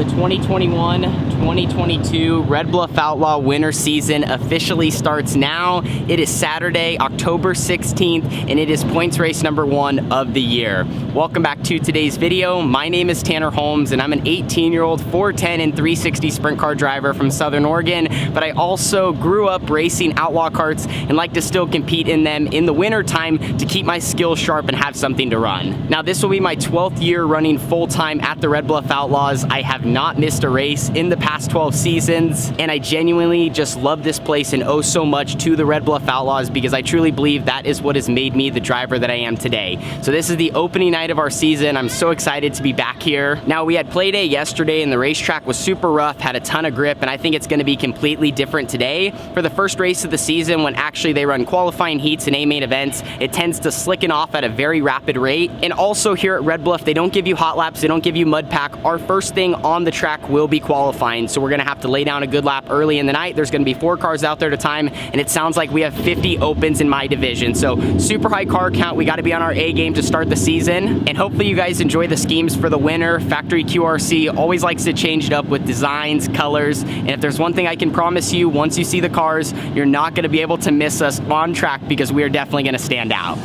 the 2021-2022 Red Bluff Outlaw winter season officially starts now. It is Saturday, October 16th, and it is points race number 1 of the year. Welcome back to today's video. My name is Tanner Holmes, and I'm an 18-year-old 410 and 360 sprint car driver from Southern Oregon, but I also grew up racing outlaw karts and like to still compete in them in the winter time to keep my skills sharp and have something to run. Now, this will be my 12th year running full-time at the Red Bluff Outlaws. I have not missed a race in the past 12 seasons, and I genuinely just love this place and owe so much to the Red Bluff Outlaws because I truly believe that is what has made me the driver that I am today. So this is the opening night of our season. I'm so excited to be back here. Now, we had play day yesterday and the racetrack was super rough, had a ton of grip, and I think it's going to be completely different today. For the first race of the season, when actually they run qualifying heats and A-main events, it tends to slicken off at a very rapid rate. And also here at Red Bluff, they don't give you hot laps, they don't give you mud pack. Our first thing on the track will be qualifying, so we're gonna have to lay down a good lap early in the night. There's gonna be 4 cars out there at a time, and it sounds like we have 50 opens in my division. So super high car count. We gotta be on our A game to start the season, and hopefully you guys enjoy the schemes for the winter. Factory QRC always likes to change it up with designs, colors, and if there's one thing I can promise you, once you see the cars, you're not gonna be able to miss us on track because we are definitely gonna stand out.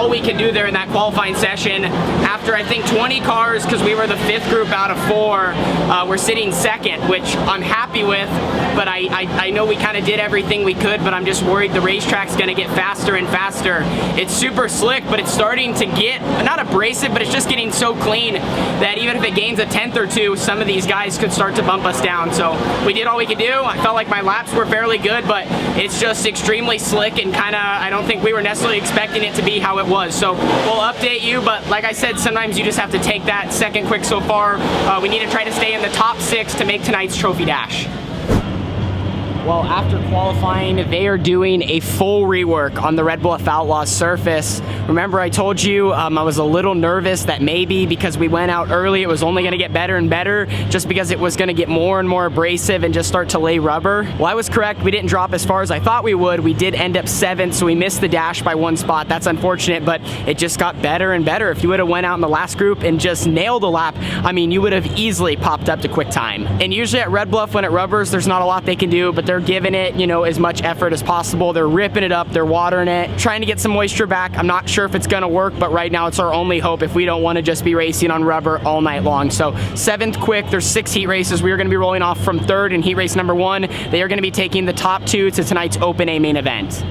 We could do there in that qualifying session. After I think 20 cars, because we were the 5th group out of 4, we're sitting 2nd, which I'm happy with, but I know we kind of did everything we could, but I'm just worried the racetrack's going to get faster and faster. It's super slick, but it's starting to get, not abrasive, but it's just getting so clean that even if it gains a 10th or 2, some of these guys could start to bump us down. So we did all we could do. I felt like my laps were fairly good, but it's just extremely slick and kind of, I don't think we were necessarily expecting it to be how it was. So we'll update you, but like I said, sometimes you just have to take that 2nd quick so far. We need to try to stay in the top 6 to make tonight's trophy dash. Well, after qualifying, they are doing a full rework on the Red Bluff Outlaws surface. Remember, I told you I was a little nervous that maybe because we went out early, it was only gonna get better and better, just because it was gonna get more and more abrasive and just start to lay rubber. Well, I was correct. We didn't drop as far as I thought we would. We did end up 7th, so we missed the dash by 1 spot. That's unfortunate, but it just got better and better. If you would have went out in the last group and just nailed a lap, I mean, you would have easily popped up to quick time. And usually at Red Bluff, when it rubbers, there's not a lot they can do, but they're giving it, you know, as much effort as possible. They're ripping it up, they're watering it, trying to get some moisture back. I'm not sure if it's gonna work, but right now it's our only hope if we don't want to just be racing on rubber all night long. So 7th quick, there's 6 heat races. We are gonna be rolling off from 3rd in heat race number 1. They are gonna be taking the top 2 to tonight's Open A main event.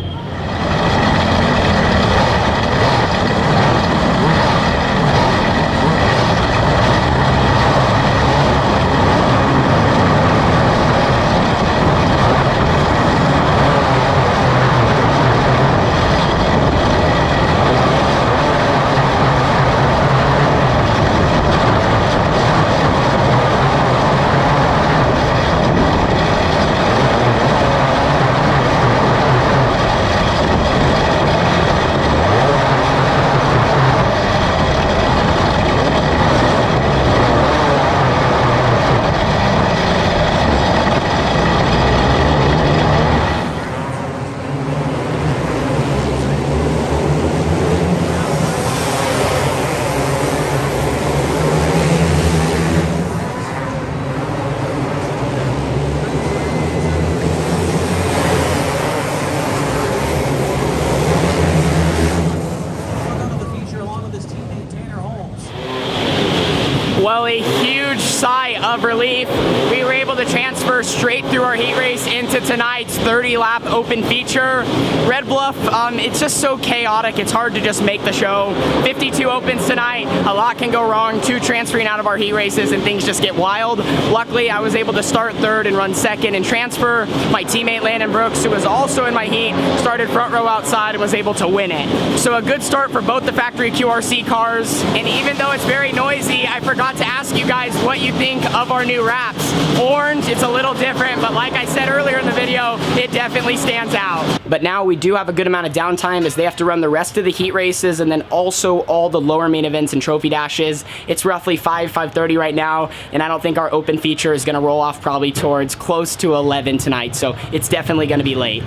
Well, a huge sigh of relief. We were able to transfer straight through our heat race into tonight's 30-lap open feature. Red Bluff, it's just so chaotic. It's hard to just make the show. 52 opens tonight. A lot can go wrong. 2 transferring out of our heat races and things just get wild. Luckily, I was able to start third and run second and transfer. My teammate Landon Brooks, who was also in my heat, started front row outside and was able to win it. So a good start for both the Factory QRC cars. And even though it's very noisy, I forgot to ask you guys what you think of our new wraps. Orange, it's a little different, but like I said earlier in the video, it definitely stands out. But now we do have a good amount of downtime as they have to run the rest of the heat races and then also all the lower main events and trophy dashes. It's roughly 5:30 right now, and I don't think our open feature is going to roll off probably towards close to 11 tonight, so it's definitely going to be late.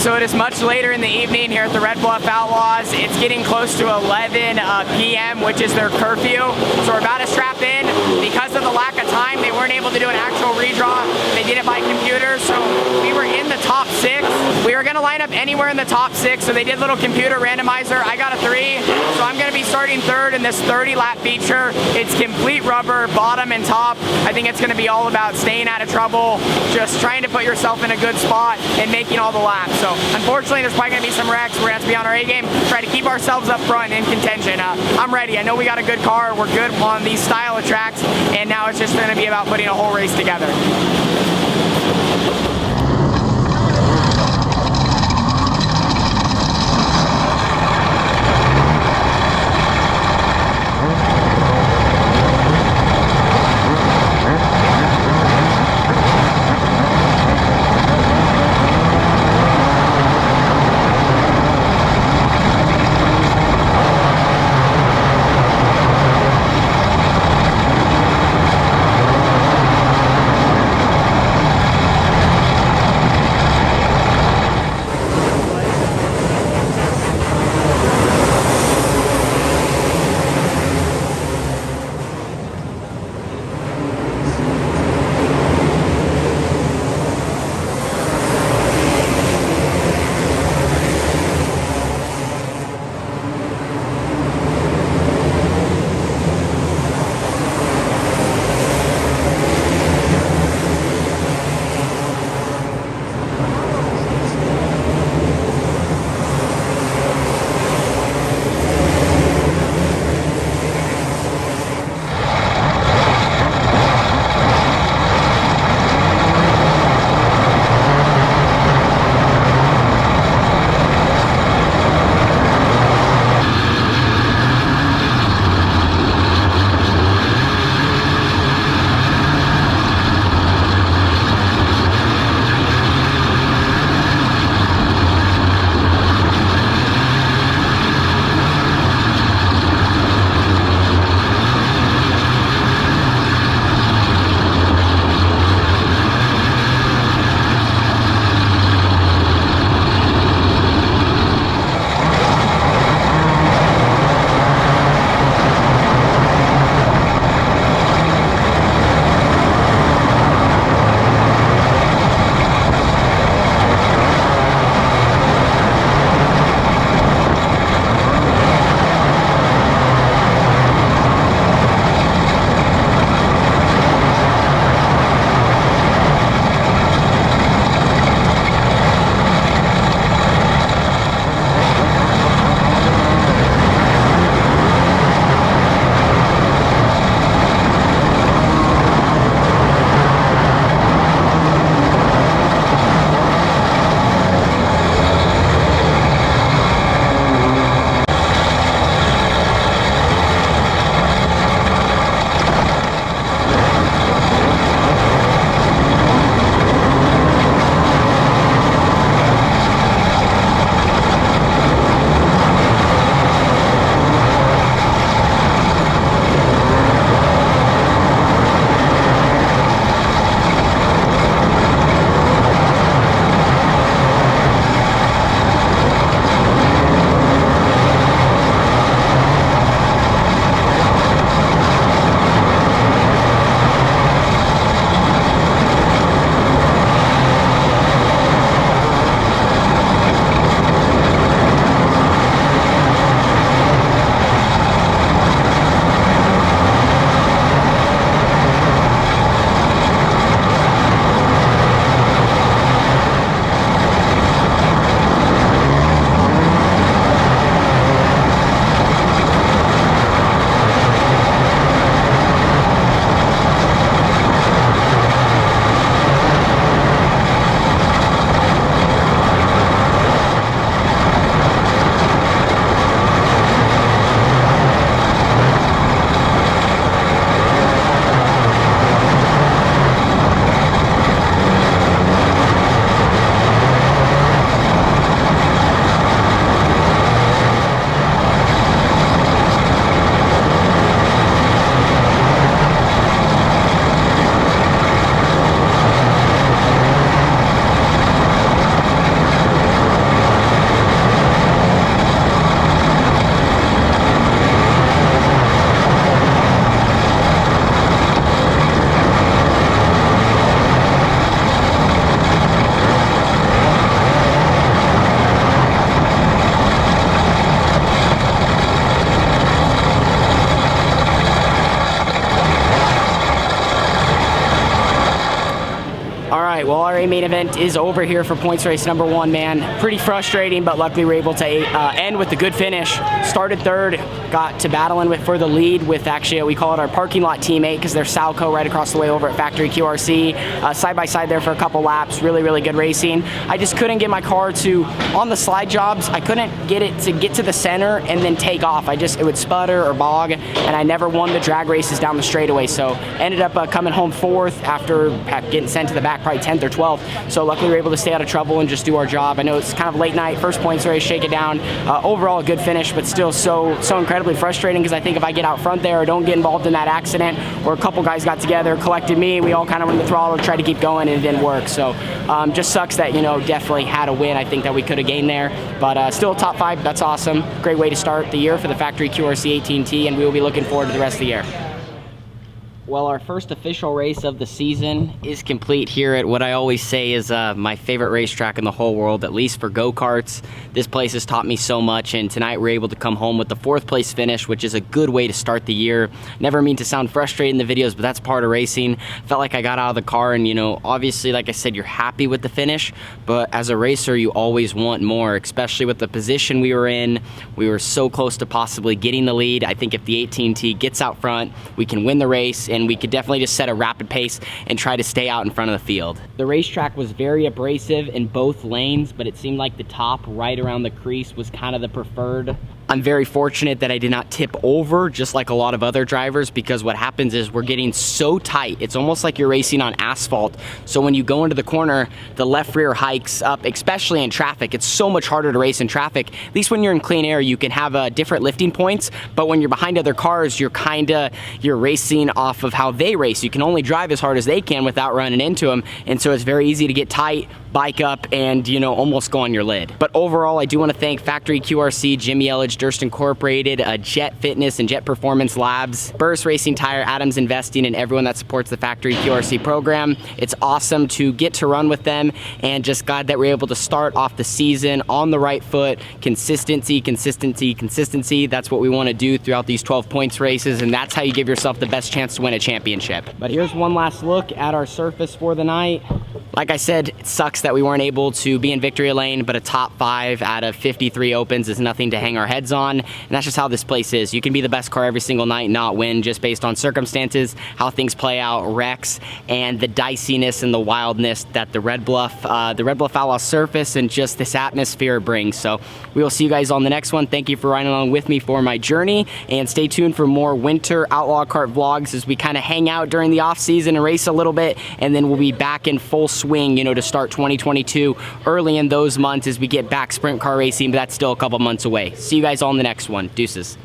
So it is much later in the evening here at the Red Bluff Outlaws. It's getting close to 11 p.m., which is their curfew. So we're about to strap in. Because of the lack of time, they weren't able to do an actual redraw. They did it by computer, so we were in the top 6. We were gonna line up anywhere in the top 6, so they did a little computer randomizer. I got a 3, so I'm gonna be starting third in this 30-lap feature. It's complete rubber, bottom and top. I think it's gonna be all about staying out of trouble, just trying to put yourself in a good spot and making all the laps. So unfortunately, there's probably gonna be some wrecks. We're gonna have to be on our A game, try to keep ourselves up front in contention. I'm ready. I know we got a good car. We're good on these style of tracks, and now it's just gonna be about putting a whole race together. right, well, our main event is over here for points race number 1, man. Pretty frustrating, but luckily we're able to end with a good finish. Started third, got to battling for the lead with actually, we call it our parking lot teammate, because they're Salco right across the way over at Factory QRC. Side by side there for a couple laps. Really, really good racing. I just couldn't get my car to, on the slide jobs, I couldn't get it to get to the center and then take off. It would sputter or bog, and I never won the drag races down the straightaway. So ended up coming home 4th after getting sent to the back, probably 10th or 12th. So luckily we were able to stay out of trouble and just do our job. I know it's kind of late night, first points race, shake it down. Overall a good finish, but still so incredibly frustrating, because I think if I get out front there or don't get involved in that accident, or a couple guys got together, collected me, we all kind of went the throttle, tried to keep going, and it didn't work. So just sucks that, definitely had a win. I think that we could have gained there, but still top 5, that's awesome. Great way to start the year for the Factory QRC 18T, and we will be looking forward to the rest of the year. Well, our first official race of the season is complete here at what I always say is my favorite racetrack in the whole world, at least for go-karts. This place has taught me so much, and tonight we're able to come home with the 4th place finish, which is a good way to start the year. Never mean to sound frustrated in the videos, but that's part of racing. Felt like I got out of the car, and obviously, like I said, you're happy with the finish, but as a racer, you always want more, especially with the position we were in. We were so close to possibly getting the lead. I think if the 18T gets out front, we can win the race, and we could definitely just set a rapid pace and try to stay out in front of the field. The racetrack was very abrasive in both lanes, but it seemed like the top right around the crease was kind of the preferred. I'm very fortunate that I did not tip over, just like a lot of other drivers, because what happens is we're getting so tight. It's almost like you're racing on asphalt. So when you go into the corner, the left rear hikes up, especially in traffic. It's so much harder to race in traffic. At least when you're in clean air, you can have different lifting points, but when you're behind other cars, you're racing off of how they race. You can only drive as hard as they can without running into them, and so it's very easy to get tight, bike up, and almost go on your lid. But overall, I do want to thank Factory QRC, Jimmy Elledge, Durst Incorporated, Jet Fitness and Jet Performance Labs, Burris Racing Tire, Adams Investing, and everyone that supports the Factory QRC program. It's awesome to get to run with them, and just glad that we're able to start off the season on the right foot. Consistency, consistency, consistency. That's what we want to do throughout these 12 points races, and that's how you give yourself the best chance to win a championship. But here's one last look at our surface for the night. Like I said, it sucks that we weren't able to be in victory lane, but a top 5 out of 53 opens is nothing to hang our heads on, and that's just how this place is. You can be the best car every single night and not win, just based on circumstances, how things play out, wrecks, and the diciness and the wildness that the Red Bluff Outlaws surface and just this atmosphere brings. So we will see you guys on the next one. Thank you for riding along with me for my journey, and stay tuned for more winter Outlaw Kart vlogs as we kind of hang out during the off season and race a little bit, and then we'll be back in full swing, to start 2022 early in those months as we get back sprint car racing, but that's still a couple months away. See you guys all in the next one. Deuces.